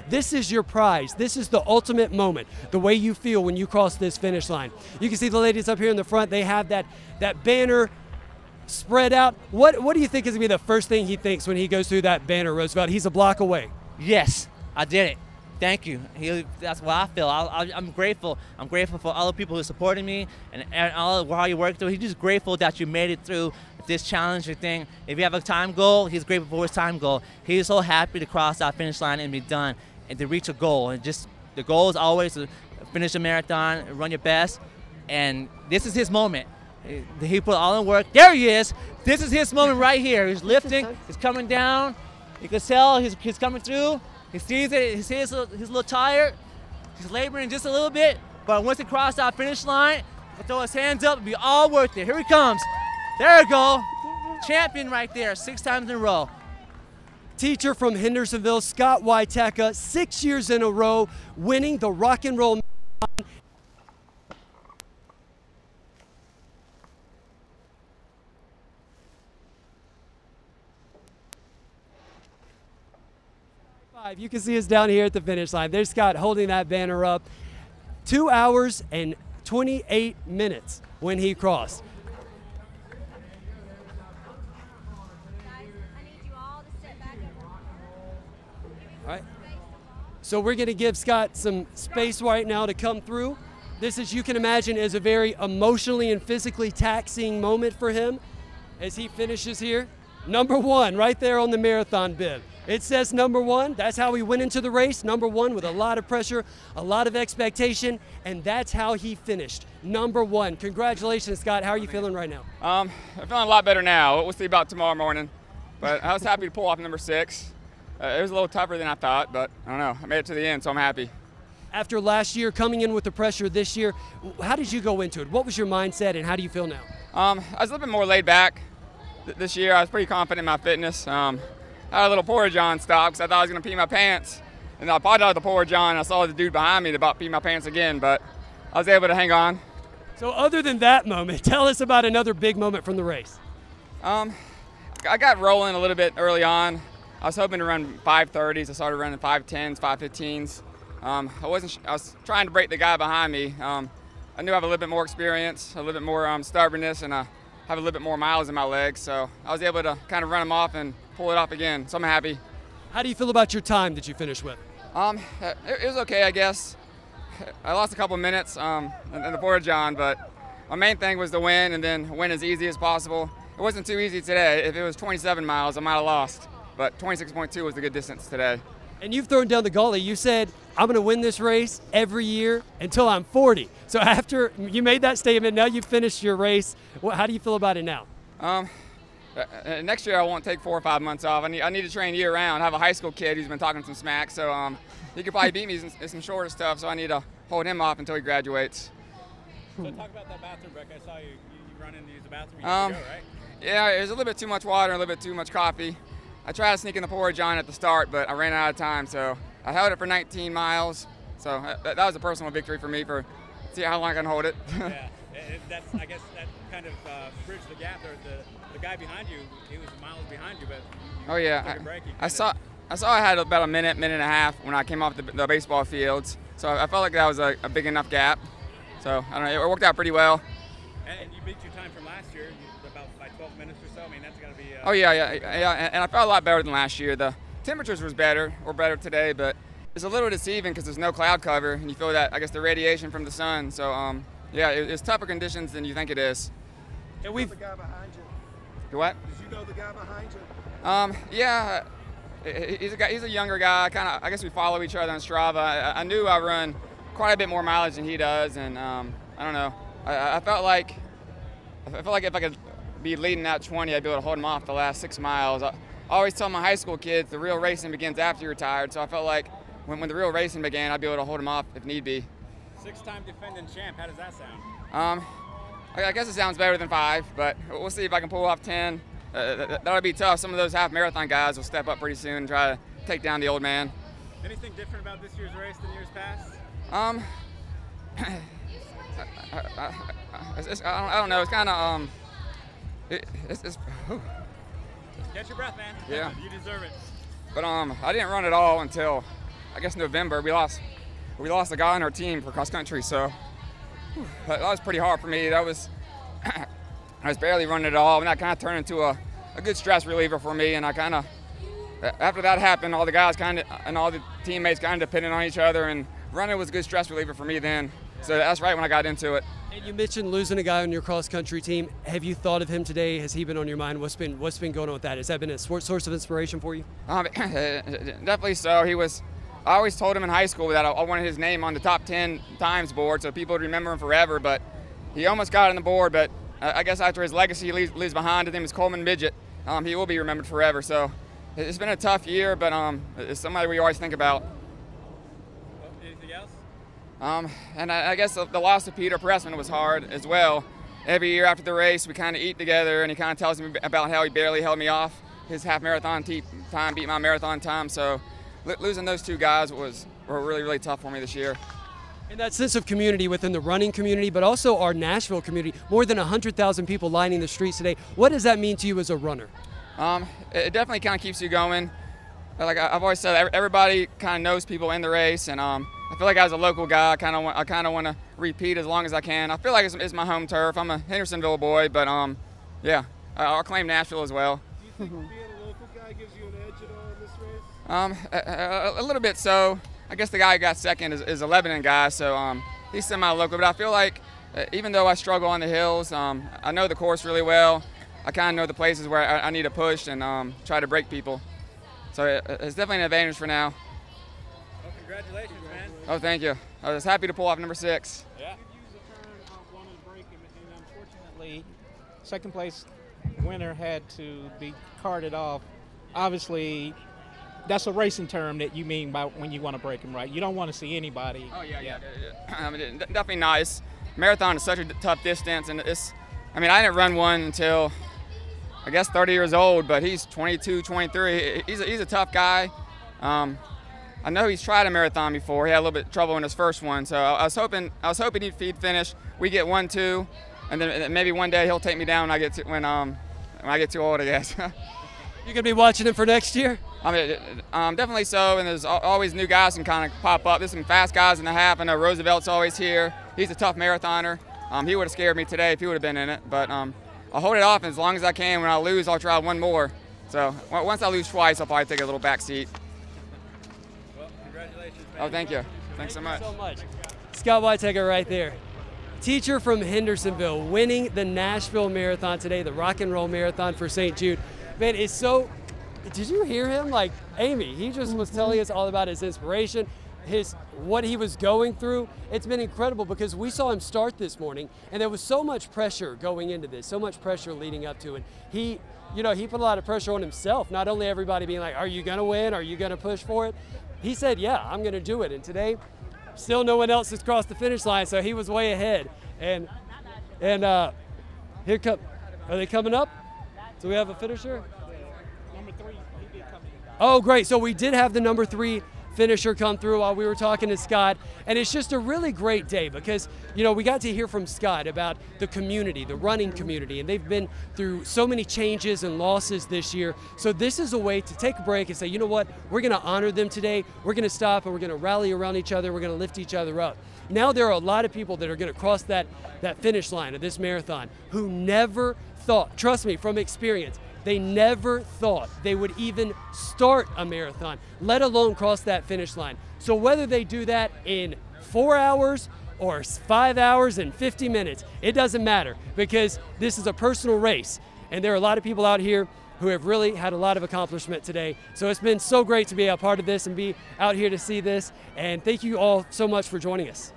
This is your prize. This is the ultimate moment, the way you feel when you cross this finish line. You can see the ladies up here in the front. They have that banner spread out. What do you think is going to be the first thing he thinks when he goes through that banner, Roosevelt? He's a block away. Yes, I did it. Thank you. That's what I feel. I'm grateful. I'm grateful for all the people who supported me and all while you worked through. He's just grateful that you made it through this challenging thing. If you have a time goal, he's grateful for his time goal. He's so happy to cross that finish line and be done and to reach a goal. And just the goal is always to finish a marathon, run your best. And this is his moment. He put all in work. There he is. This is his moment right here. He's lifting. He's coming down. You can tell he's coming through. He sees it. He sees he's a little tired. He's laboring just a little bit. But once he crosses that finish line, he'll throw his hands up. It'll be all worth it. Here he comes. There we go. Champion right there, 6 times in a row. Teacher from Hendersonville, Scott Wietecha, 6 years in a row, winning the Rock and Roll Marathon. You can see us down here at the finish line. There's Scott holding that banner up. 2 hours and 28 minutes when he crossed. All right. So we're going to give Scott some space right now to come through. This, as you can imagine, is a very emotionally and physically taxing moment for him as he finishes here. Number 1 right there on the marathon bib. It says number 1. That's how he went into the race. Number 1 with a lot of pressure, a lot of expectation, and that's how he finished. Number 1. Congratulations, Scott. How are you feeling right now? I'm feeling a lot better now. We'll see about tomorrow morning. But I was happy to pull off number 6. It was a little tougher than I thought, but I don't know. I made it to the end, so I'm happy. After last year, coming in with the pressure this year, how did you go into it? What was your mindset, and how do you feel now? I was a little bit more laid back this year. I was pretty confident in my fitness. I had a little porridge on stop because I thought I was going to pee my pants. And I popped out the porridge on. I saw the dude behind me about pee my pants again, but I was able to hang on. So other than that moment, tell us about another big moment from the race. I got rolling a little bit early on. I was hoping to run 5:30s. I started running 5:10s, 5:15s. I was trying to break the guy behind me. I knew I have a little bit more experience, a little bit more stubbornness, and I have a little bit more miles in my legs. So I was able to kind of run him off and pull it off again. So I'm happy. How do you feel about your time that you finished with? It was okay, I guess. I lost a couple of minutes in the portage on, but my main thing was to win and then win as easy as possible. It wasn't too easy today. If it was 27 miles, I might have lost, but 26.2 was the good distance today. And you've thrown down the gauntlet. You said, I'm going to win this race every year until I'm 40. So after you made that statement, now you've finished your race. How do you feel about it now? Next year I won't take 4 or 5 months off. I need to train year round. I have a high school kid who's been talking some smack, so he could probably beat me in some shorter stuff, so I need to hold him off until he graduates. So talk about that bathroom break. I saw you run in to use the bathroom. You had to go, right? Yeah, it was a little bit too much water and a little bit too much coffee. I tried to sneak in the porridge on at the start, but I ran out of time, so I held it for 19 miles. So that was a personal victory for me for see how long I can hold it. Yeah, I guess that kind of bridged the gap there. The guy behind you, he was miles behind you, but oh yeah, I saw I had about a minute and a half when I came off the baseball fields. So I felt like that was a big enough gap. So I don't know, it worked out pretty well. And you beat your time from last year, about by 12 minutes or so. I mean, that's got to be. Oh yeah, and I felt a lot better than last year. The temperatures were better today, but it's a little deceiving because there's no cloud cover, and you feel that, I guess, the radiation from the sun. So yeah, it's tougher conditions than you think it is. And we've the guy behind you. What? Did you know the guy behind you? Yeah, he's a younger guy. I guess we follow each other on Strava. I knew I run quite a bit more mileage than he does, and I don't know. I felt like if I could be leading that 20, I'd be able to hold him off the last 6 miles. I always tell my high school kids the real racing begins after you're retired, so I felt like when the real racing began, I'd be able to hold him off if need be. 6-time defending champ, how does that sound? I guess it sounds better than 5, but we'll see if I can pull off 10. That'll be tough. Some of those half marathon guys will step up pretty soon and try to take down the old man. Anything different about this year's race than years past? I don't know. It's kind of Catch your breath, man. Yeah. You deserve it. But I didn't run at all until I guess November, we lost a guy on our team for cross country. So that was pretty hard for me. That was I was barely running at all, and that kind of turned into a good stress reliever for me. And I kind of, after that happened, all the guys and all the teammates kind of depended on each other, and running was a good stress reliever for me then. So that's right when I got into it. And you mentioned losing a guy on your cross country team. Have you thought of him today? Has he been on your mind? What's been going on with that? Has that been a source of inspiration for you? Definitely so. I always told him in high school that I wanted his name on the top 10 times board so people would remember him forever, but he almost got on the board. But I guess after his legacy leaves behind, his name is Coleman Midget. He will be remembered forever. So it's been a tough year, but it's somebody we always think about. Anything else? And I guess the loss of Peter Pressman was hard as well. Every year after the race, we kind of eat together, and he kind of tells me about how he barely held me off. His half marathon time beat my marathon time. So losing those two guys were really, really tough for me this year. And that sense of community within the running community, but also our Nashville community, more than 100,000 people lining the streets today. What does that mean to you as a runner? It definitely kind of keeps you going. Like I've always said, everybody kind of knows people in the race, and I feel like as a local guy, I kind of want to repeat as long as I can. I feel like it's my home turf. I'm a Hendersonville boy, but yeah, I'll claim Nashville as well. Do you think being a local guy gives you an edge at all in this race? A little bit so. I guess the guy who got second is a Lebanon guy, so he's semi-local. But I feel like even though I struggle on the hills, I know the course really well. I kind of know the places where I need to push and try to break people. So it's definitely an advantage for now. Well, congratulations, man. Oh, thank you. I was happy to pull off number 6. Yeah. Unfortunately, second place winner had to be carted off. Obviously, that's a racing term that you mean by when you want to break him, right? You don't want to see anybody. Oh, yeah. Definitely not. Marathon is such a tough distance, and I didn't run one until, I guess, 30 years old, but he's 22, 23. He's a tough guy. I know he's tried a marathon before. He had a little bit of trouble in his first one, so I was hoping he'd finish. We get 1, 2, and then maybe one day he'll take me down when I get too old, I guess. You gonna be watching him for next year? Definitely so, and there's always new guys can kind of pop up. There's some fast guys in the half. I know Roosevelt's always here. He's a tough marathoner. He would have scared me today if he would have been in it, but I'll hold it off as long as I can. When I lose, I'll try one more. So once I lose twice, I'll probably take a little back seat. Well, congratulations, man. Oh, thank you. Thanks so much. Thank you so much. Scott Wietecha right there. Teacher from Hendersonville, winning the Nashville Marathon today, the Rock and Roll Marathon for St. Jude. Man, it's so, did you hear him? Like, Amy, he just was telling us all about his inspiration, what he was going through. It's been incredible because we saw him start this morning, and there was so much pressure going into this, so much pressure leading up to it. He put a lot of pressure on himself, not only everybody being like, are you gonna win? Are you gonna push for it? He said, yeah, I'm gonna do it. And today, still no one else has crossed the finish line, so he was way ahead. And are they coming up? Do we have a finisher? Number 3, he did come in. Oh, great. So we did have the number 3 finisher come through while we were talking to Scott. And it's just a really great day because, we got to hear from Scott about the community, the running community, and they've been through so many changes and losses this year. So this is a way to take a break and say, you know what, we're going to honor them today. We're going to stop and we're going to rally around each other. We're going to lift each other up. Now there are a lot of people that are going to cross that finish line of this marathon who never thought, trust me from experience, they never thought they would even start a marathon, let alone cross that finish line. So whether they do that in 4 hours or 5 hours and 50 minutes, it doesn't matter because this is a personal race. And there are a lot of people out here who have really had a lot of accomplishment today. So it's been so great to be a part of this and be out here to see this. And thank you all so much for joining us.